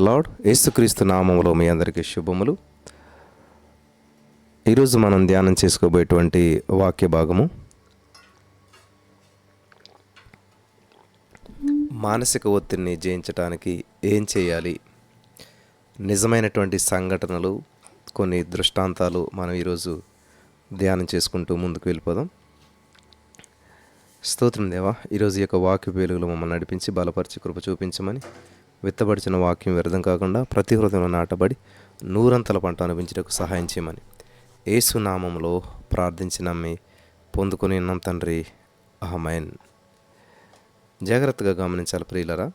Lord యేసుక్రీస్తు నామములో మీ అందరికీ శుభములు. ఈరోజు మనం ధ్యానం చేసుకోబోయేటువంటి వాక్య భాగము మానసిక ఒత్తిడిని జయించడానికి ఏం చేయాలి, నిజమైనటువంటి సంఘటనలు, కొన్ని దృష్టాంతాలు మనం ఈరోజు ధ్యానం చేసుకుంటూ ముందుకు వెళ్ళిపోదాం. స్తోత్రం దేవా, ఈరోజు ఈ యొక్క వాక్య వెలుగులో మమ్మల్ని నడిపించి బలపరిచి కృప చూపించమని, విత్తబడిచిన వాక్యం వ్యర్థం కాకుండా ప్రతి హృదయంలో నాటబడి నూరంతల పంట అనిపించడానికి సహాయం చేయమని యేసు నామములో ప్రార్థించి నమ్మి పొందుకొని ఉన్నాం తండ్రి, ఆమేన్. జాగ్రత్తగా గమనించాలి ప్రియులరా.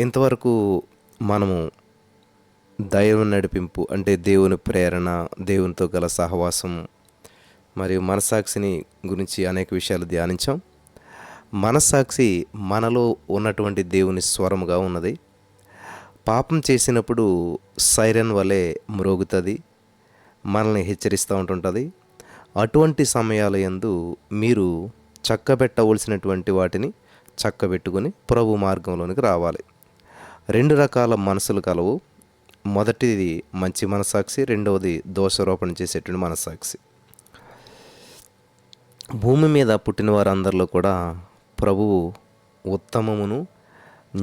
ఇంతవరకు మనము దైవ నడిపింపు అంటే దేవుని ప్రేరణ, దేవునితో గల సహవాసం మరియు మనస్సాక్షిని గురించి అనేక విషయాలు ధ్యానించాం. మనస్సాక్షి మనలో ఉన్నటువంటి దేవుని స్వరముగా ఉన్నది. పాపం చేసినప్పుడు సైరన్ వలె మ్రోగుతుంది, మనల్ని హెచ్చరిస్తూ ఉంటుంటుంది. అటువంటి సమయాల యందు మీరు చక్కబెట్టవలసినటువంటి వాటిని చక్కబెట్టుకొని ప్రభు మార్గంలోనికి రావాలి. రెండు రకాల మనసులు కలవు. మొదటిది మంచి మనస్సాక్షి, రెండవది దోషారోపణ చేసేటువంటి మనస్సాక్షి. భూమి మీద పుట్టిన వారందరిలో కూడా ప్రభువు ఉత్తమమును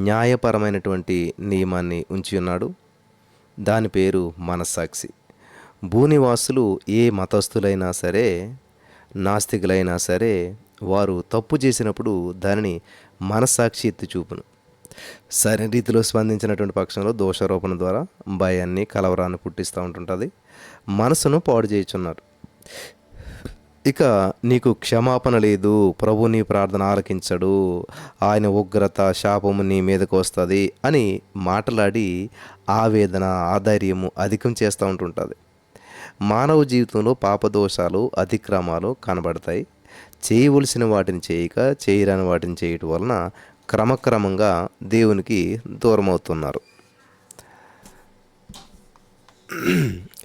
న్యాయపరమైనటువంటి నియమాన్ని ఉంచి ఉన్నాడు. దాని పేరు మనస్సాక్షి. భూనివాసులు ఏ మతస్థులైనా సరే, నాస్తికులైనా సరే, వారు తప్పు చేసినప్పుడు దానిని మనస్సాక్షి ఎత్తి చూపును. సరైన రీతిలో స్పందించినటువంటి పక్షంలో దోషారోపణ ద్వారా భయాన్ని, కలవరాన్ని పుట్టిస్తూ ఉంటుంటుంది. మనసును పాడు చేయుచున్నారు. ఇక నీకు క్షమాపణ లేదు, ప్రభు నీ ప్రార్థన ఆలకించడు, ఆయన ఉగ్రత, శాపము నీ మీదకు వస్తుంది అని మాట్లాడి ఆవేదన, ఆధైర్యము అధికం చేస్తూ ఉంటుంటుంది. మానవ జీవితంలో పాపదోషాలు, అతిక్రమాలు కనబడతాయి. చేయవలసిన వాటిని చేయక, చేయరాని వాటిని చేయటం వలన క్రమక్రమంగా దేవునికి దూరం అవుతున్నారు.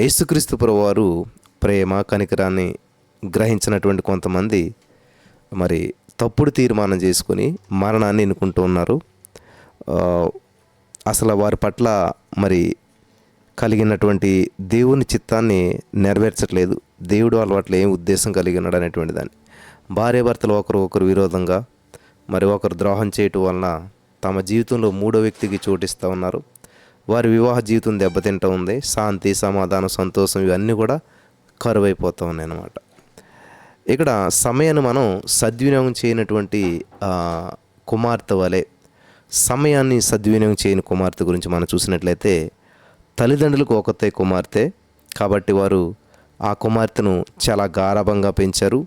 యేసుక్రీస్తు ప్రభువారు ప్రేమ, కనికరాన్ని గ్రహించినటువంటి కొంతమంది మరి తప్పుడు తీర్మానం చేసుకుని మరణాన్ని ఎన్నుకుంటూ ఉన్నారు. అసలు వారి పట్ల మరి కలిగినటువంటి దేవుని చిత్తాన్ని నెరవేర్చట్లేదు. దేవుడు వాళ్ళ పట్ల ఏం ఉద్దేశం కలిగి ఉన్నాడు అనేటువంటి దాన్ని. భార్యాభర్తలు ఒకరు విరోధంగా, మరి ఒకరు ద్రోహం చేయటం వలన తమ జీవితంలో మూడో వ్యక్తికి చోటిస్తూ ఉన్నారు. వారి వివాహ జీవితం దెబ్బతింటూ ఉంది. శాంతి, సమాధానం, సంతోషం ఇవన్నీ కూడా కరువైపోతూ ఉన్నాయి అన్నమాట. ఇక్కడ సమయాన్ని మనం సద్వినియోగం చేయనటువంటి కుమార్తె వలె, సమయాన్ని సద్వినియోగం చేయని కుమార్తె గురించి మనం చూసినట్లయితే, తల్లిదండ్రులకు ఒకతే కుమార్తె కాబట్టి వారు ఆ కుమార్తెను చాలా గారాబంగా పెంచారు.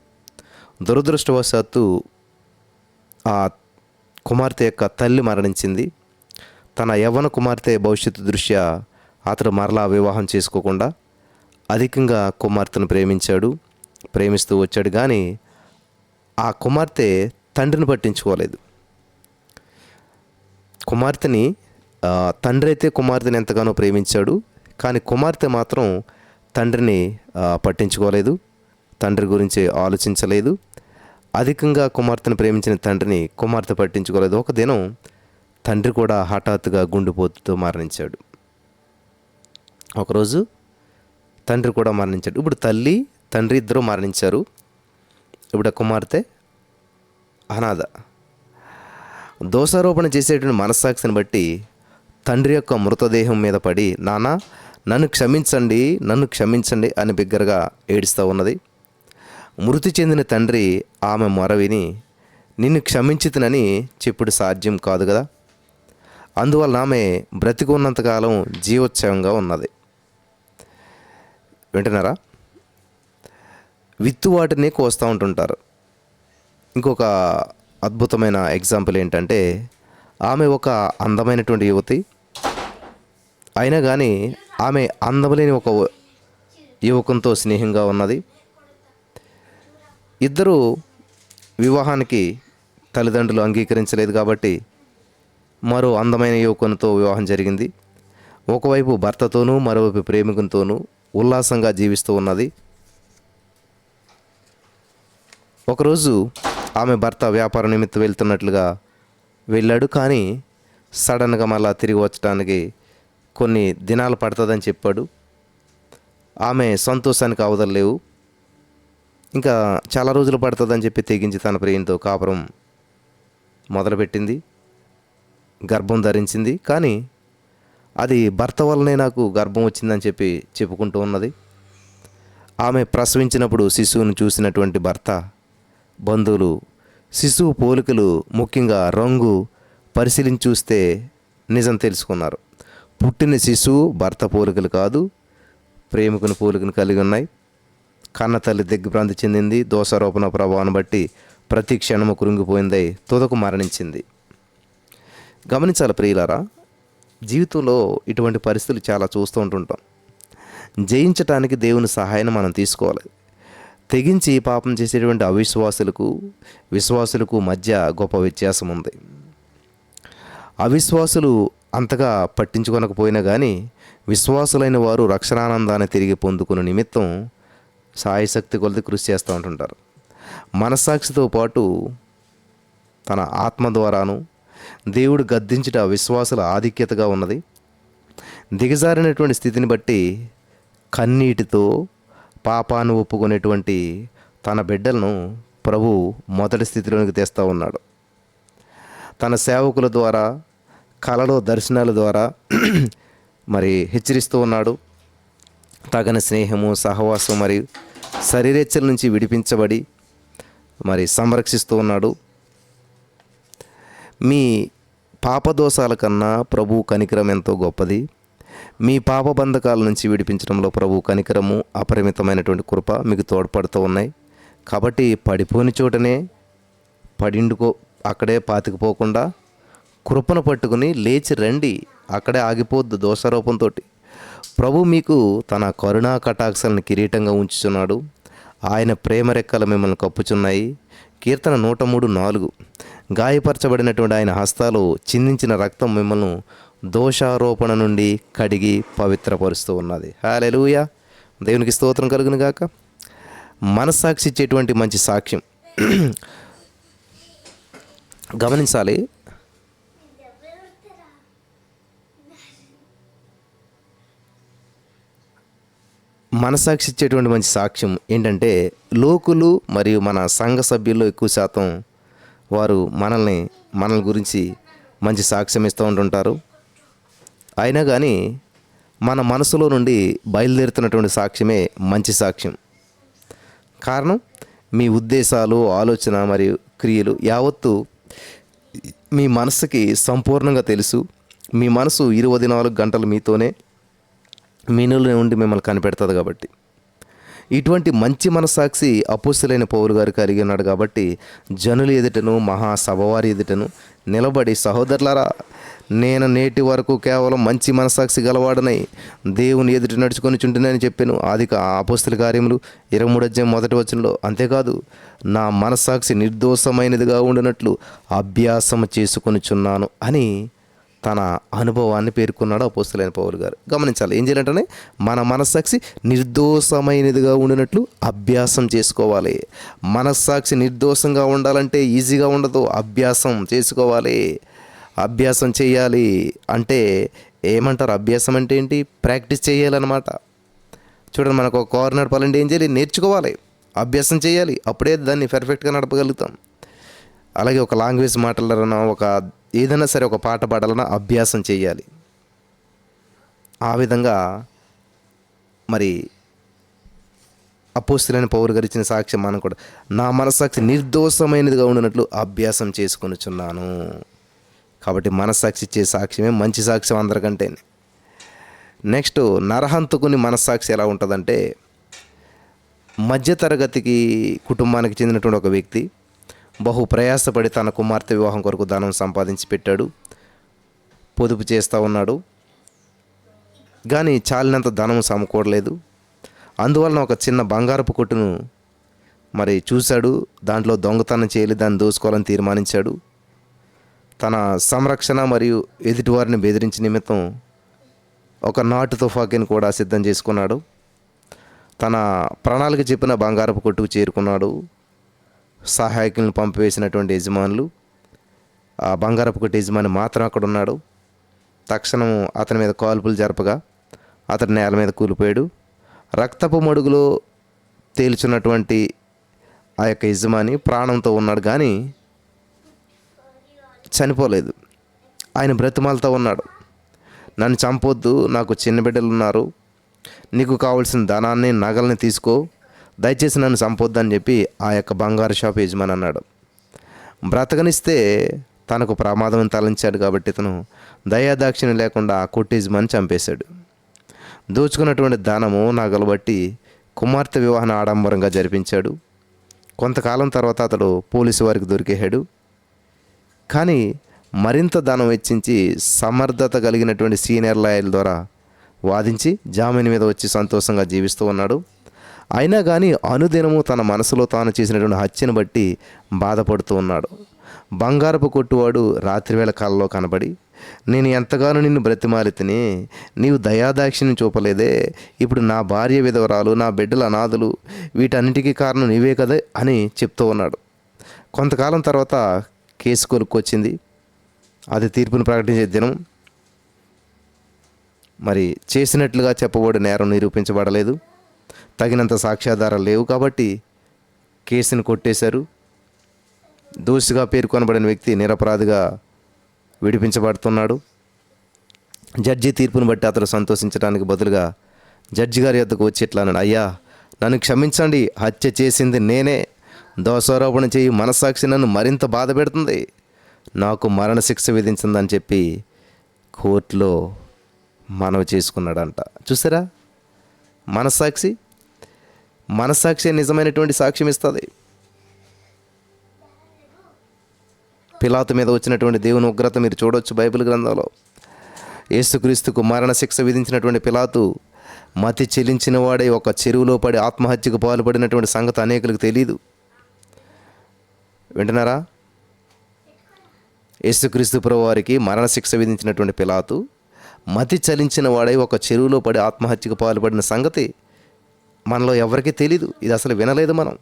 దురదృష్టవశాత్తు ఆ కుమార్తె యొక్క తల్లి మరణించింది. తన యవ్వన కుమార్తె భవిష్యత్తు దృష్ట్యా అతడు మరలా వివాహం చేసుకోకుండా అధికంగా కుమార్తెను ప్రేమిస్తూ వచ్చాడు. కానీ ఆ కుమార్తె తండ్రిని పట్టించుకోలేదు. కుమార్తెని తండ్రి అయితే కుమార్తెని ఎంతగానో ప్రేమించాడు, కానీ కుమార్తె మాత్రం తండ్రిని పట్టించుకోలేదు, తండ్రి గురించి ఆలోచించలేదు. అధికంగా కుమార్తెను ప్రేమించిన తండ్రిని కుమార్తె పట్టించుకోలేదు. ఒక దినం తండ్రి కూడా హఠాత్తుగా గుండెపోటుతో మరణించాడు. ఒకరోజు తండ్రి కూడా మరణించాడు. ఇప్పుడు తల్లి, తండ్రి ఇద్దరు మరణించారు. ఇప్పుడు ఆ కుమార్తె అనాథ. దోషారోపణ చేసేటువంటి మనస్సాక్షిని బట్టి తండ్రి యొక్క మృతదేహం మీద పడి, నాన్న నన్ను క్షమించండి, నన్ను క్షమించండి అని బిగ్గరగా ఏడుస్తూ ఉన్నది. మృతి చెందిన తండ్రి ఆమె మొర విని, నిన్ను క్షమించుతునని చెప్పుడు సాధ్యం కాదు కదా. అందువల్ల ఆమె బ్రతికి ఉన్నంతకాలం జీవోత్సవంగా ఉన్నది. వింటున్నారా? విత్తు వాటిని కోస్తూ ఉంటుంటారు. ఇంకొక అద్భుతమైన ఎగ్జాంపుల్ ఏంటంటే, ఆమె ఒక అందమైనటువంటి యువతి అయినా కానీ ఆమె అందమలేని ఒక యువకునితో స్నేహంగా ఉన్నది. ఇద్దరు వివాహానికి తల్లిదండ్రులు అంగీకరించలేదు కాబట్టి మరో అందమైన యువకునితో వివాహం జరిగింది. ఒకవైపు భర్తతోనూ, మరోవైపు ప్రేమికునితోనూ ఉల్లాసంగా జీవిస్తూ ఉన్నది. ఒకరోజు ఆమె భర్త వ్యాపార నిమిత్తం వెళ్తున్నట్లుగా వెళ్ళాడు. కానీ సడన్గా మళ్ళా తిరిగి వచ్చడానికి కొన్ని దినాలు పడుతుందని చెప్పాడు. ఆమె సంతోషానికి అవధులు లేవు. ఇంకా చాలా రోజులు పడుతుందని చెప్పి తెగించి తన ప్రియునితో కాపురం మొదలుపెట్టింది. గర్భం ధరించింది. కానీ అది భర్త వల్లనే నాకు గర్భం వచ్చిందని చెప్పి చెప్పుకుంటూ ఉన్నది. ఆమె ప్రసవించినప్పుడు శిశువును చూసినటువంటి భర్త, బంధువులు శిశువు పోలికలు, ముఖ్యంగా రంగు పరిశీలించి చూస్తే నిజం తెలుసుకున్నారు. పుట్టిన శిశువు భర్త పోలికలు కాదు, ప్రేమికుని పోలికను కలిగి ఉన్నాయి. కన్న తల్లి దిగ్భ్రాంతి చెందింది. దోషారోపణ ప్రభావాన్ని బట్టి ప్రతి క్షణము కృంగిపోయింది. తుదకు మరణించింది. గమనించాలి ప్రియులారా, జీవితంలో ఇటువంటి పరిస్థితులు చాలా చూస్తూ ఉంటుంటాం. జయించటానికి దేవుని సహాయాన్ని మనం తీసుకోవాలి. తెగించి పాపం చేసేటువంటి అవిశ్వాసులకు విశ్వాసులకు మధ్య గొప్ప వ్యత్యాసం ఉంది. అవిశ్వాసులు అంతగా పట్టించుకొనకపోయినా కానీ విశ్వాసులైన వారు రక్షణానందాన్ని తిరిగి పొందుకునే నిమిత్తం సాయశక్తి కొలది కృషి చేస్తూ ఉంటుంటారు. మనస్సాక్షితో పాటు తన ఆత్మ ద్వారాను దేవుడు గద్దించుట విశ్వాసుల ఆధిక్యతగా ఉన్నది. దిగజారినటువంటి స్థితిని బట్టి కన్నీటితో పాపాన్ని ఒప్పుకునేటువంటి తన బిడ్డలను ప్రభు మొదటి స్థితిలోనికి తెస్తూ ఉన్నాడు. తన సేవకుల ద్వారా, కలలో దర్శనాల ద్వారా మరి హెచ్చరిస్తూ ఉన్నాడు. తగని స్నేహము, సహవాసం మరియు శరీరేచ్ఛల నుంచి విడిపించబడి మరి సంరక్షిస్తూ ఉన్నాడు. మీ పాపదోషాల కన్నా ప్రభు కనికరం ఎంతో గొప్పది. మీ పాప బంధకాల నుంచి విడిపించడంలో ప్రభు కనికరము, అపరిమితమైనటువంటి కృప మీకు తోడ్పడుతూ ఉన్నాయి. కాబట్టి పడిపోని చోటనే అక్కడే పాతికిపోకుండా కృపను పట్టుకుని లేచి రండి. అక్కడే ఆగిపోద్దు దోషారోపంతో. ప్రభు మీకు తన కరుణా కటాక్షాలను కిరీటంగా ఉంచుచున్నాడు. ఆయన ప్రేమ రెక్కలు మిమ్మల్ని కప్పుచున్నాయి. కీర్తన 103:4. గాయపరచబడినటువంటి ఆయన హస్తాలు చిందించిన రక్తం మిమ్మల్ని దోషారోపణ నుండి కడిగి పవిత్రపరుస్తూ ఉన్నది. హల్లెలూయా, దేవునికి స్తోత్రం కలుగును గాక. మనస్సాక్షి ఇచ్చేటువంటి మంచి సాక్ష్యం గమనించాలి. మనస్సాక్షి ఇచ్చేటువంటి మంచి సాక్ష్యం ఏంటంటే, లోకులు మరియు మన సంఘ సభ్యుల్లో ఎక్కువ శాతం వారు మనల్ని గురించి మంచి సాక్ష్యం ఇస్తూ ఉంటుంటారు. అయినా కానీ మన మనసులో నుండి బయలుదేరుతున్నటువంటి సాక్ష్యమే మంచి సాక్ష్యం. కారణం, మీ ఉద్దేశాలు, ఆలోచన మరియు క్రియలు యావత్తు మీ మనసుకి సంపూర్ణంగా తెలుసు. మీ మనసు 24 గంటలు మీనులో ఉండి మిమ్మల్ని కనిపెడుతుంది. కాబట్టి ఇటువంటి మంచి మనస్సాక్షి అపోస్తలుడైన పౌలు గారు కలిగి ఉన్నాడు. కాబట్టి జనుల ఎదుటను, మహాసభవారి ఎదుటను నిలబడి, సహోదరులారా, నేను నేటి వరకు కేవలం మంచి మనస్సాక్షి గలవాడనై దేవుని ఎదుట నడుచుకొని చుంటున్నానని చెప్పాను. అపోస్తల కార్యములు 23:1 అంతేకాదు, నా మనస్సాక్షి నిర్దోషమైనదిగా ఉండినట్లు అభ్యాసం చేసుకొనిచున్నాను అని తన అనుభవాన్ని పేర్కొన్నాడు అపోస్తలుడైన పౌలు గారు. గమనించాలి, ఏం చేయాలంటే మన మనస్సాక్షి నిర్దోషమైనదిగా ఉండినట్లు అభ్యాసం చేసుకోవాలి. మనస్సాక్షి నిర్దోషంగా ఉండాలంటే ఈజీగా ఉండదు, అభ్యాసం చేసుకోవాలి. అభ్యాసం చేయాలి అంటే ఏమంటారు? అభ్యాసం అంటే ఏంటి? ప్రాక్టీస్ చేయాలన్నమాట. చూడండి, మనకు ఒక కారు నడపాలంటే ఏం చేయాలి? నేర్చుకోవాలి, అభ్యాసం చేయాలి. అప్పుడే దాన్ని పర్ఫెక్ట్గా నడపగలుగుతాం. అలాగే ఒక లాంగ్వేజ్ మాట్లాడాలన్నా, ఏదైనా సరే ఒక పాట పాడాలన్నా అభ్యాసం చేయాలి. ఆ విధంగా మరి అపోస్తలుడైన పౌలు గారు ఇచ్చిన సాక్ష్యం మనం కూడా, నా మనస్సాక్షి నిర్దోషమైనదిగా ఉండినట్లు అభ్యాసం చేసుకొనిచున్నాను. కాబట్టి మనస్సాక్షి ఇచ్చే సాక్ష్యమే మంచి సాక్ష్యం అందరికంటే. నెక్స్ట్, నరహంతకుని మనస్సాక్షి ఎలా ఉంటుందంటే, మధ్యతరగతికి కుటుంబానికి చెందినటువంటి ఒక వ్యక్తి బహు ప్రయాసపడి తన కుమార్తె వివాహం కొరకు ధనం సంపాదించి పెట్టాడు, పొదుపు చేస్తూ ఉన్నాడు. కానీ చాలినంత ధనం సమకూడలేదు. అందువలన ఒక చిన్న బంగారపు కొట్టును మరి చూశాడు. దాంట్లో దొంగతనం చేయాలి, దాన్ని దోసుకోవాలని తీర్మానించాడు. తన సంరక్షణ మరియు ఎదుటివారిని బెదిరించి నిమిత్తం ఒక నాటు తుపాకీని కూడా సిద్ధం చేసుకున్నాడు. తన ప్రణాళిక చెప్పిన బంగారపు కొట్టుకు చేరుకున్నాడు. సహాయకులను పంపివేసినటువంటి యజమానులు ఆ బంగారపు కొట్టు యజమాని మాత్రం అక్కడ ఉన్నాడు. తక్షణం అతని మీద కాల్పులు జరపగా అతడు నేల మీద కూలిపోయాడు. రక్తపు మడుగులో తేల్చున్నటువంటి ఆ యొక్క యజమాని ప్రాణంతో ఉన్నాడు, కానీ చనిపోలేదు. ఆయన బ్రతిమాలతో ఉన్నాడు, నన్ను చంపొద్దు, నాకు చిన్న బిడ్డలు ఉన్నారు, నీకు కావాల్సిన ధనాన్ని నగల్ని తీసుకో, దయచేసి నన్ను చంపొద్దు అని చెప్పి ఆ యొక్క బంగారు షాప్ యజమాని అన్నాడు. బ్రతకనిస్తే తనకు ప్రమాదం తలంచాడు కాబట్టి ఇతను దయాదాక్షిణ్యం లేకుండా ఆ కొట్టు యజమాని చంపేశాడు. దోచుకున్నటువంటి ధనము నగలు బట్టి కుమార్తె వివాహాన్ని ఆడంబరంగా జరిపించాడు. కొంతకాలం తర్వాత అతడు పోలీసు వారికి దొరికేశాడు. కానీ మరింత ధనం వెచ్చించి సమర్థత కలిగినటువంటి సీనియర్ లాయర్ల ద్వారా వాదించి జామీన్ మీద వచ్చి సంతోషంగా జీవిస్తూ ఉన్నాడు. అయినా కానీ అనుదినము తన మనసులో తాను చేసినటువంటి హత్యను బట్టి బాధపడుతూ ఉన్నాడు. బంగారపు కొట్టువాడు రాత్రివేళ కలలో కనబడి, నేను ఎంతగానో నిన్ను బ్రతిమాలితిని, నీవు దయాదాక్షిణ్యం చూపలేదే, ఇప్పుడు నా భార్య విధవరాలు, నా బిడ్డల అనాథులు, వీటన్నిటికీ కారణం నీవే కదా అని చెప్తూ ఉన్నాడు. కొంతకాలం తర్వాత కేసు కొలుక్కొచ్చింది. అది తీర్పును ప్రకటించే దినం. మరి చేసినట్లుగా చెప్పబడి నేరం నిరూపించబడలేదు, తగినంత సాక్ష్యాధారాలు లేవు కాబట్టి కేసును కొట్టేశారు. దోషిగా పేర్కొనబడిన వ్యక్తి నిరపరాధిగా విడిపించబడుతున్నాడు. జడ్జి తీర్పును బట్టి అతడు సంతోషించడానికి బదులుగా జడ్జి గారి యొద్దకు వచ్చి ఇట్లా అన్నాడు, అయ్యా నన్ను క్షమించండి, హత్య చేసింది నేనే, దోషారోపణ చేయి మనస్సాక్షి నన్ను మరింత బాధ పెడుతుంది, నాకు మరణశిక్ష విధించిందని చెప్పి కోర్టులో మనవి చేసుకున్నాడంట. చూసారా, మనస్సాక్షి నిజమైనటువంటి సాక్ష్యం ఇస్తుంది. పిలాతు మీద వచ్చినటువంటి దేవుని ఉగ్రత మీరు చూడవచ్చు బైబిల్ గ్రంథంలో. యేసుక్రీస్తుకు మరణశిక్ష విధించినటువంటి పిలాతు మతి చెలించిన వాడే ఒక చెరువులో పడి ఆత్మహత్యకు పాల్పడినటువంటి సంగతి అనేకులకు తెలియదు. వింటున్నారా? యేసుక్రీస్తు ప్రభువారికి మరణశిక్ష విధించినటువంటి పిలాతు మతి చలించిన వాడై ఒక చెరువులో పడి ఆత్మహత్యకు పాల్పడిన సంగతి మనలో ఎవరికీ తెలీదు. ఇది అసలు వినలేదు మనం.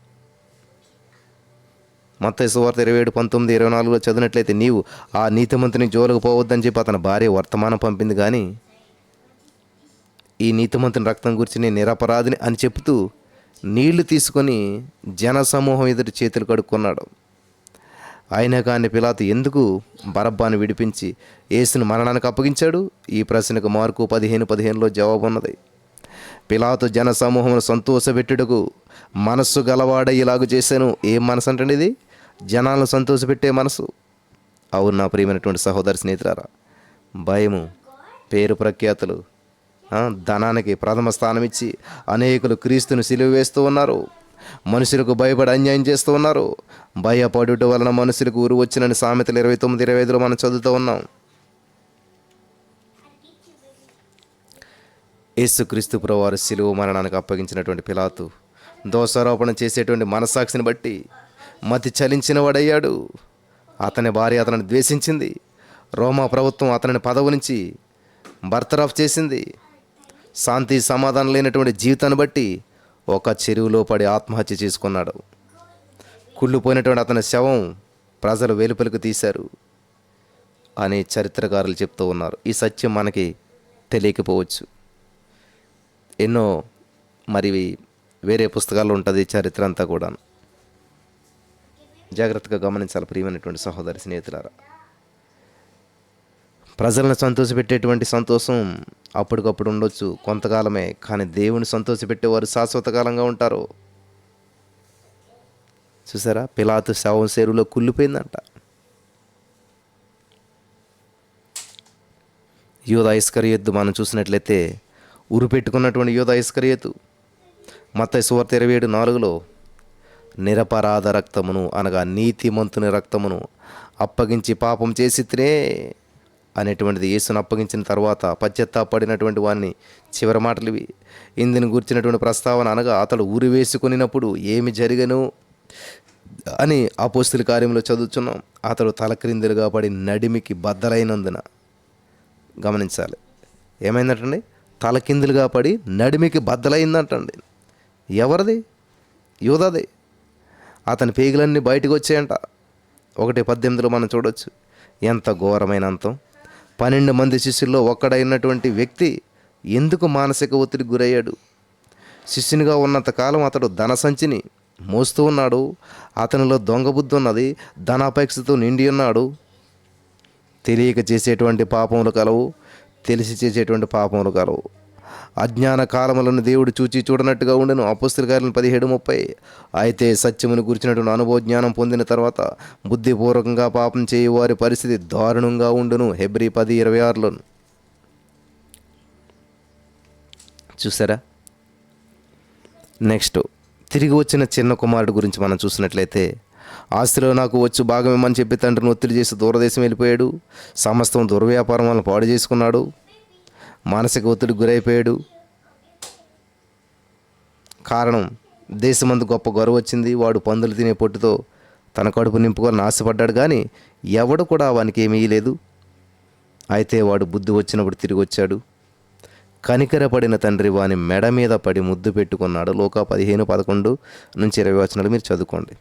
మత్తయి సువార్త 27:19-24 చదివినట్లయితే, నీవు ఆ నీతిమంతుని జోలికి పోవద్దని చెప్పి అతని భార్య వర్తమానం పంపింది, కానీ ఈ నీతిమంతుని రక్తం గురించి నేను నిరపరాధిని అని చెప్తూ నీళ్లు తీసుకొని జనసమూహం ఎదుటి చేతులు కడుక్కున్నాడు. అయినా కానీ పిలాతు ఎందుకు బరబ్బాను విడిపించి యేసును మరణానికి అప్పగించాడు? ఈ ప్రశ్నకు మార్కు 15:15 జవాబు ఉన్నది. పిలాతు జన సమూహమును సంతోషపెట్టుటకు మనస్సు గలవాడై ఇలాగూ చేశాను. ఏం మనసు అంటే ఇది? జనాలను సంతోషపెట్టే మనసు. అవును నా ప్రియమైనటువంటి సహోదరి స్నేహితులారా, భయము, పేరు ప్రఖ్యాతులు, ధనానికి ప్రథమ స్థానం ఇచ్చి అనేకులు క్రీస్తును సిలువ వేస్తూ ఉన్నారు. మనుషులకు భయపడి అన్యాయం చేస్తూ ఉన్నారు. భయపడుట వలన మనుషులకు ఊరు వచ్చినని సామెతలు 29-25 మనం చదువుతూ ఉన్నాం. యేసుక్రీస్తు ప్రభువారు సిలువ మరణానికి అప్పగించినటువంటి పిలాతు దోషారోపణ చేసేటువంటి మనస్సాక్షిని బట్టి మతి చలించిన వాడయ్యాడు. అతని భార్య అతనిని ద్వేషించింది. రోమా ప్రభుత్వం అతనిని పదవి నుంచి బర్తరఫ్ చేసింది. శాంతి సమాధానం లేనటువంటి జీవితాన్ని బట్టి ఒక చెరువులో పడి ఆత్మహత్య చేసుకున్నాడు. కుళ్ళిపోయినటువంటి అతని శవం ప్రజలు వెలుపలకు తీశారు అని చరిత్రకారులు చెప్తూ ఉన్నారు. ఈ సత్యం మనకి తెలియకపోవచ్చు. ఎన్నో మరి వేరే పుస్తకాల్లో ఉంటుంది చరిత్ర అంతా కూడా. జాగ్రత్తగా గమనించాలి ప్రియమైనటువంటి సహోదరి స్నేహితులారా. ప్రజలను సంతోషపెట్టేటువంటి సంతోషం అప్పటికప్పుడు ఉండొచ్చు, కొంతకాలమే. కానీ దేవుని సంతోషపెట్టేవారు శాశ్వతకాలంగా ఉంటారు. చూసారా, పిలాతు శవం చెరువులో కుళ్ళిపోయిందంట. యూదా ఇస్కరియోతు మనం చూసినట్లయితే ఉరిపెట్టుకున్నటువంటి యూదా ఇస్కరియోతు మత్తయి సువార్త 27:4 నిరపరాధ రక్తమును అనగా నీతిమంతుని రక్తమును అప్పగించి పాపం చేసి తినే అనేటువంటిది యేసును అప్పగించిన తర్వాత పశ్చాత్తాపడినటువంటి వారిని చివరి మాటలు ఇవి. ఇందుని గుర్చినటువంటి ప్రస్తావన అనగా అతడు ఊరి వేసుకునినప్పుడు ఏమి జరిగను అని అపోస్తుల కార్యంలో చదువుతున్నాం. అతడు తలక్రిందులుగా పడి నడిమికి బద్దలైనందున, గమనించాలి, ఏమైందంటండి? తలకిందులుగా పడి నడిమికి బద్దలైందంటండి. ఎవరిది? యూదాది. అతని పేగులన్నీ బయటకు వచ్చాయంట. 1:18 మనం చూడవచ్చు. ఎంత ఘోరమైన అంతం! 12 మంది శిష్యుల్లో ఒక్కడైనటువంటి వ్యక్తి ఎందుకు మానసిక ఒత్తిడికి గురయ్యాడు? శిష్యునిగా ఉన్నంత కాలం అతడు ధన సంచిని మోస్తూ ఉన్నాడు. అతనిలో దొంగ బుద్ధి ఉన్నది. ధనాపేక్షతో నిండి ఉన్నాడు. తెలియక చేసేటువంటి పాపములు కలవు, తెలిసి చేసేటువంటి పాపములు కలవు. అజ్ఞాన కాలములను దేవుడు చూచి చూడనట్టుగా ఉండెను. అపోస్తలుల కార్యాలు 17:30. అయితే సత్యమును గురించినటువంటి అనుభవ జ్ఞానం పొందిన తర్వాత బుద్ధిపూర్వకంగా పాపం చేయు వారి పరిస్థితి దారుణంగా ఉండును. హెబ్రీ 10:26లో చూసారా? నెక్స్ట్, తిరిగి వచ్చిన చిన్న కుమారుడు గురించి మనం చూసినట్లయితే, ఆస్తిలో నాకు వచ్చు భాగం ఇమ్మని చెప్పి తండ్రిని ఒత్తిడి చేసి దూరదేశం వెళ్ళిపోయాడు. సమస్తం దుర్వ్యాపారం వలన పాడు చేసుకున్నాడు. మానసిక ఒత్తిడికి గురైపోయాడు. కారణం, దేశమందు గొప్ప గొరవ వచ్చింది. వాడు పందులు తినే పొట్టుతో తన కడుపు నింపుకోవాలని ఆశపడ్డాడు, కానీ ఎవడు కూడా వానికి ఏమీ లేదు. అయితే వాడు బుద్ధి వచ్చినప్పుడు తిరిగి వచ్చాడు. కనికరపడిన తండ్రి వాని మెడ మీద పడి ముద్దు పెట్టుకున్నాడు. లోకా 15:11-20 మీరు చదువుకోండి.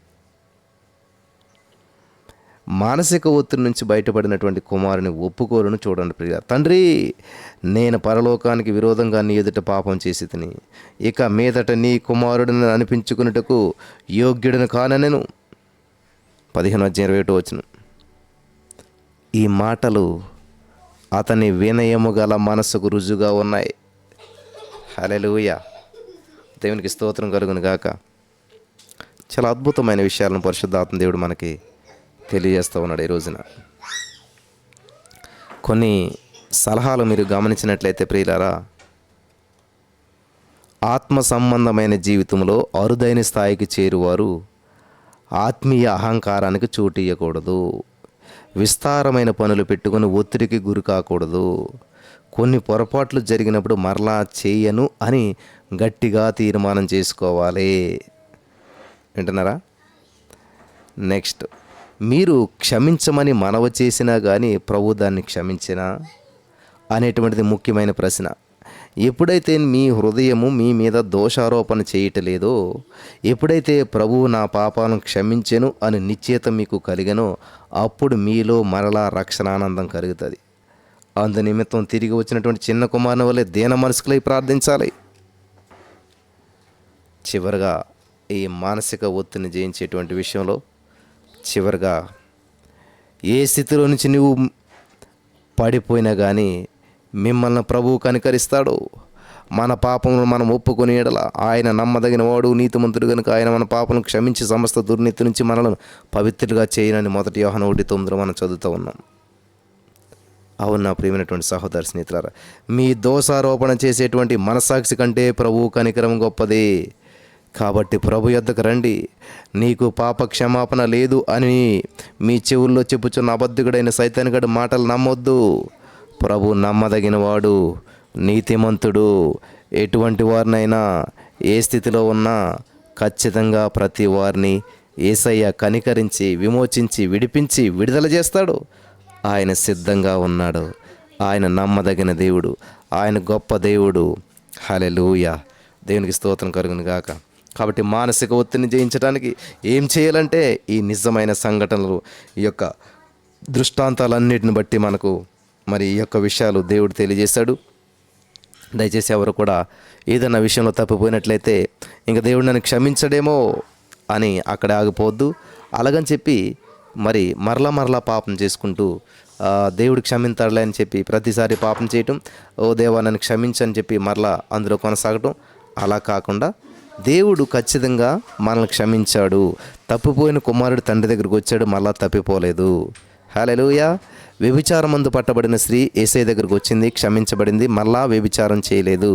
మానసిక ఒత్తిడి నుంచి బయటపడినటువంటి కుమారుని ఒప్పుకోరును చూడండి ప్రియ. తండ్రి, నేను పరలోకానికి విరోధంగా నీ ఎదుట పాపం చేసి తిని, ఇక మీదట నీ కుమారుడిని అనిపించుకున్నటకు యోగ్యుడిని కాననెను. 15:21. ఈ మాటలు అతని వినయము గల మనసుకు రుజువుగా ఉన్నాయి. హల్లెలూయా! దేవునికి స్తోత్రం కలుగును గాక. చాలా అద్భుతమైన విషయాలను పరిశుద్ధాత్మ దేవుడు మనకి తెలియజేస్తూ ఉన్నాడు ఈ రోజున. కొన్ని సలహాలు మీరు గమనించినట్లయితే ప్రియులారా, ఆత్మ సంబంధమైన జీవితంలో అరుదైన స్థాయికి చేరువారు ఆత్మీయ అహంకారానికి చోటు ఇవ్వకూడదు. విస్తారమైన పనులు పెట్టుకుని ఒత్తిడికి గురి కాకూడదు. కొన్ని పొరపాట్లు జరిగినప్పుడు మరలా చేయను అని గట్టిగా తీర్మానం చేసుకోవాలి. వింటున్నారా? నెక్స్ట్, మీరు క్షమించమని మనవి చేసినా కానీ ప్రభు దాన్ని క్షమించినా అనేటువంటిది ముఖ్యమైన ప్రశ్న. ఎప్పుడైతే మీ హృదయము మీ మీద దోషారోపణ చేయటలేదో, ఎప్పుడైతే ప్రభువు నా పాపాలను క్షమించెను అని నిశ్చయిత మీకు కలిగనో, అప్పుడు మీలో మరలా రక్షణానందం కలుగుతుంది. అందు నిమిత్తం తిరిగి వచ్చినటువంటి చిన్న కుమారుని వల్లే దీన మనసుకులై ప్రార్థించాలి. చివరిగా ఈ మానసిక ఒత్తిడిని జయించేటువంటి విషయంలో, చివరిగా ఏ స్థితిలో నుంచి నువ్వు పడిపోయినా కానీ మిమ్మల్ని ప్రభువు కనికరిస్తాడు. మన పాపములను మనం ఒప్పుకొని ఎడల ఆయన నమ్మదగిన వాడు, నీతిమంతుడు కనుక ఆయన మన పాపలను క్షమించి సమస్త దుర్నీతి నుంచి మనల్ని పవిత్రులుగా చేయనని 1 యోహాను 1:9 మనం చదువుతూ ఉన్నాం. అవును నా ప్రియమైనటువంటి సహోదర స్నేహితులారా, మీ దోషారోపణ చేసేటువంటి మనస్సాక్షి కంటే ప్రభువు కనికరం గొప్పది. కాబట్టి ప్రభు యొద్దకు రండి. నీకు పాప క్షమాపణ లేదు అని మీ చెవుల్లో చెప్పుచున్న అబద్ధికుడైన సైతానుగాడి మాటలు నమ్మొద్దు. ప్రభు నమ్మదగిన వాడు, నీతిమంతుడు. ఎటువంటి వారినైనా ఏ స్థితిలో ఉన్నా ఖచ్చితంగా ప్రతి వారిని యేసయ్య కనికరించి, విమోచించి, విడిపించి, విడుదల చేస్తాడు. ఆయన సిద్ధంగా ఉన్నాడు. ఆయన నమ్మదగిన దేవుడు, ఆయన గొప్ప దేవుడు. హల్లెలూయా! దేవునికి స్తోత్రం కలుగును గాక. కాబట్టి మానసిక ఒత్తిడిని జయించడానికి ఏం చేయాలంటే, ఈ నిజమైన సంఘటనలు, ఈ యొక్క దృష్టాంతాలన్నిటిని బట్టి మనకు మరి ఈ యొక్క విషయాలు దేవుడు తెలియజేశాడు. దయచేసి ఎవరు కూడా ఏదైనా విషయంలో తప్పిపోయినట్లయితే ఇంకా దేవుడు నన్ను క్షమించడేమో అని అక్కడ ఆగిపోవద్దు. అలాగని చెప్పి మరి మరలా పాపం చేసుకుంటూ దేవుడు క్షమించాడులే అని చెప్పి ప్రతిసారి పాపం చేయటం, ఓ దేవా నన్ను క్షమించని చెప్పి మరలా అందులో కొనసాగటం, అలా కాకుండా దేవుడు ఖచ్చితంగా మనల్ని క్షమించాడు. తప్పిపోయిన కుమారుడు తండ్రి దగ్గరికి వచ్చాడు, మరలా తప్పిపోలేదు. హల్లెలూయా! వ్యభిచారమందు పట్టబడిన స్త్రీ యేసయ్య దగ్గరకు వచ్చింది, క్షమించబడింది, మరలా వ్యభిచారం చేయలేదు.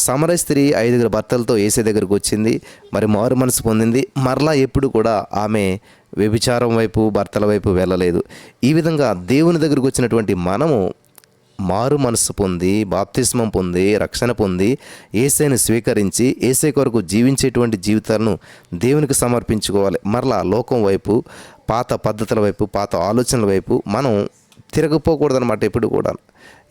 సమరయ స్త్రీ 5 భర్తలతో యేసయ్య దగ్గరకు వచ్చింది, మరి మారు మనసు పొందింది, మరలా ఎప్పుడు కూడా ఆమె వ్యభిచారం వైపు, భర్తల వైపు వెళ్ళలేదు. ఈ విధంగా దేవుని దగ్గరకు వచ్చినటువంటి మనము మారు మనసు పొంది, బాప్తిస్మం పొంది, రక్షణ పొంది, యేసయ్యను స్వీకరించి యేసయ్య కొరకు జీవించేటువంటి జీవితాలను దేవునికి సమర్పించుకోవాలి. మరలా లోకం వైపు, పాత పద్ధతుల వైపు, పాత ఆలోచనల వైపు మనం తిరగపోకూడదన్నమాట. ఎప్పుడు కూడా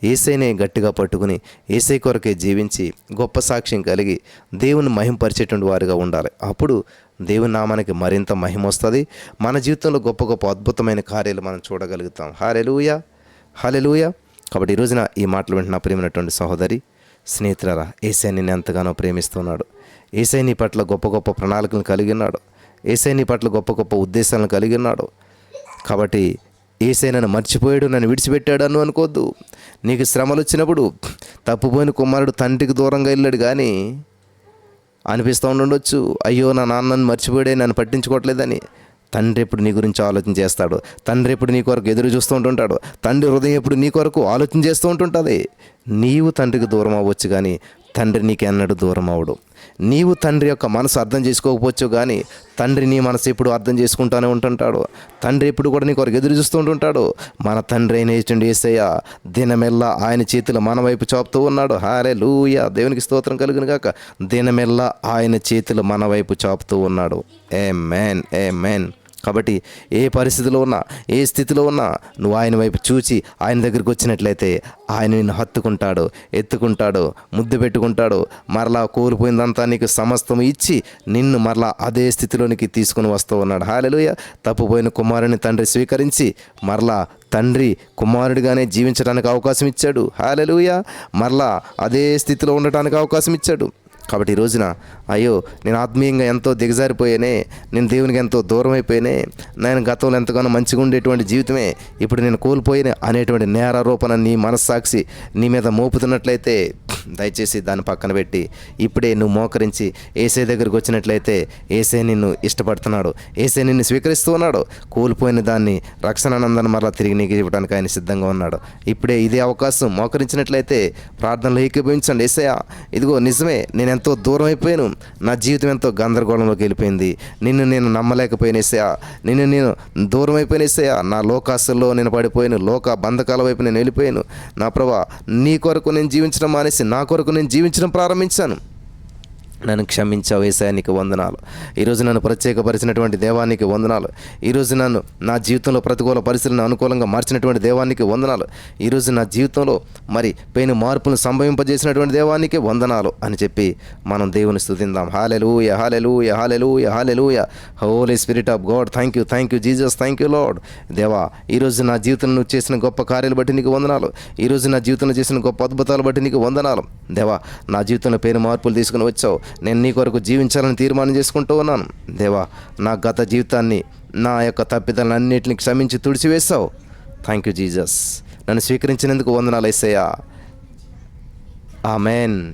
యేసయ్యనే గట్టిగా పట్టుకుని యేసయ్య కొరకే జీవించి గొప్ప సాక్ష్యం కలిగి దేవుని మహింపరిచేటువంటి వారిగా ఉండాలి. అప్పుడు దేవుని నామానికి మరింత మహిమ వస్తుంది. మన జీవితంలో గొప్ప గొప్ప అద్భుతమైన కార్యాలు మనం చూడగలుగుతాం. హల్లెలూయా, హల్లెలూయా. కాబట్టి ఈ రోజున ఈ మాటలు వింటున్న ప్రియమైనటువంటి సహోదరి, స్నేహితులారా, యేసయ్య నిన్ను ఎంతగానో ప్రేమిస్తున్నాడు. యేసయ్య నీ పట్ల గొప్ప గొప్ప ప్రణాళికలను కలిగి ఉన్నాడు. యేసయ్య నీ పట్ల గొప్ప గొప్ప ఉద్దేశాలను కలిగి ఉన్నాడు. కాబట్టి యేసయ్య నన్ను మర్చిపోయాడు, నన్ను విడిచిపెట్టాడు అని అనుకోవద్దు. నీకు శ్రమలు వచ్చినప్పుడు తప్పుపోయిన కుమారుడు తండ్రికి దూరంగా వెళ్ళాడు కానీ అనిపిస్తూ ఉండొచ్చు, అయ్యో నా నాన్న నన్ను మర్చిపోయాడే, నన్ను పట్టించుకోవట్లేదని. తండ్రి ఎప్పుడు నీ గురించి ఆలోచన చేస్తాడు. తండ్రి ఎప్పుడు నీ కొరకు ఎదురు చూస్తూ ఉంటుంటాడు. తండ్రి హృదయం ఎప్పుడు నీ కొరకు ఆలోచన చేస్తూ ఉంటుంటుంది. నీవు తండ్రికి దూరం అవ్వచ్చు కానీ తండ్రి నీకెన్నడూ దూరం అవడు. నీవు తండ్రి యొక్క మనసు అర్థం చేసుకోకపోవచ్చు కానీ తండ్రి నీ మనసు ఎప్పుడు అర్థం చేసుకుంటూనే ఉంటుంటాడు. తండ్రి ఎప్పుడు కూడా నీ కొరకు ఎదురు చూస్తూ ఉంటుంటాడు. మన తండ్రి అయిన యేసయ్య దినమెల్లా ఆయన చేతులు మన వైపు చాపుతూ ఉన్నాడు. హల్లెలూయా, దేవునికి స్తోత్రం కలుగును గాక. దినమెల్లా ఆయన చేతులు మన వైపు చాపుతూ ఉన్నాడు. ఆమేన్, ఆమేన్. కాబట్టి ఏ పరిస్థితిలో ఉన్నా, ఏ స్థితిలో ఉన్నా నువ్వు ఆయన వైపు చూచి ఆయన దగ్గరికి వచ్చినట్లయితే ఆయన నిన్ను హత్తుకుంటాడు, ఎత్తుకుంటాడు, ముద్దు పెట్టుకుంటాడు. మరలా కోల్పోయిందంతా నీకు సమస్తం ఇచ్చి నిన్ను మరలా అదే స్థితిలోనికి తీసుకుని వస్తూ ఉన్నాడు. హల్లెలూయా. తప్పుపోయిన కుమారుని తండ్రి స్వీకరించి మరలా తండ్రి కుమారుడిగానే జీవించడానికి అవకాశం ఇచ్చాడు. హల్లెలూయా. మరలా అదే స్థితిలో ఉండటానికి అవకాశం ఇచ్చాడు. కాబట్టి ఈ రోజున అయ్యో నేను ఆత్మీయంగా ఎంతో దిగజారిపోయానే, నేను దేవునికి ఎంతో దూరం అయిపోయానే, నేను గతంలో ఎంతగానో మంచిగా ఉండేటువంటి జీవితమే ఇప్పుడు నేను కోల్పోయిన అనేటువంటి నేరారోపణ నీ మనస్సాక్షి నీ మీద మోపుతున్నట్లయితే దయచేసి దాన్ని పక్కన పెట్టి ఇప్పుడే నువ్వు మోకరించి యేసయ్య దగ్గరికి వచ్చినట్లయితే యేసయ్య నిన్ను ఇష్టపడుతున్నాడు. యేసయ్య నిన్ను స్వీకరిస్తూ ఉన్నాడు. కోల్పోయిన దాన్ని రక్షణానందాన్ని మరలా తిరిగి నీకు ఇవ్వడానికి ఆయన సిద్ధంగా ఉన్నాడు. ఇప్పుడే ఇదే అవకాశం. మోకరించినట్లయితే ప్రార్థనలో ఏకీభవించండి. యేసయ్య ఇదిగో నిజమే, నేను ఎంతో దూరం అయిపోయాను, నా జీవితం ఎంతో గందరగోళంలోకి వెళ్ళిపోయింది, నిన్ను నేను నమ్మలేకపోయిన యేసయ్య, నిన్ను నేను దూరం అయిపోయిన యేసయ్య, నా లోకాశల్లో నేను పడిపోయాను, లోక బంధకాల వైపు నేను వెళ్ళిపోయాను. నా ప్రభువా, నీ కొరకు నేను జీవించడం మానేసి నా కొరకు నేను జీవించడం ప్రారంభించాను. నన్ను క్షమించావు యేసయ్య, నీకు వందనాలు. ఈరోజు నన్ను ప్రత్యేకపరిచినటువంటి దేవానికి వందనాలు. ఈరోజు నన్ను నా జీవితంలో ప్రతికూల పరిస్థితులను అనుకూలంగా మార్చినటువంటి దేవానికి వందనాలు. ఈరోజు నా జీవితంలో మరి పెను మార్పును సంభవింపజేసినటువంటి దేవానికి వందనాలు అని చెప్పి మనం దేవుని స్తుతిందాం. Hallelujah, hallelujah, hallelujah, hallelujah. Holy Spirit of God, thank you, thank you Jesus, thank you Lord. దేవా, ఈరోజు నా జీవితంలో నువ్వు చేసిన గొప్ప కార్యాలు బట్టి నీకు వందనాలు. ఈరోజు నా జీవితంలో చేసిన గొప్ప అద్భుతాలు బట్టి నీకు వందనాలు. దేవా, నా జీవితంలో పేరు మార్పులు తీసుకుని వచ్చావు. నేను నీ కొరకు జీవించాలని తీర్మానం చేసుకుంటూ ఉన్నాను. దేవా, నా గత జీవితాన్ని, నా యొక్క తప్పిదాలన్నింటినీ క్షమించి తుడిచివేశావు. Thank you Jesus. నన్ను స్వీకరించినందుకు వందనాలు యేసయ్యా. ఆమేన్.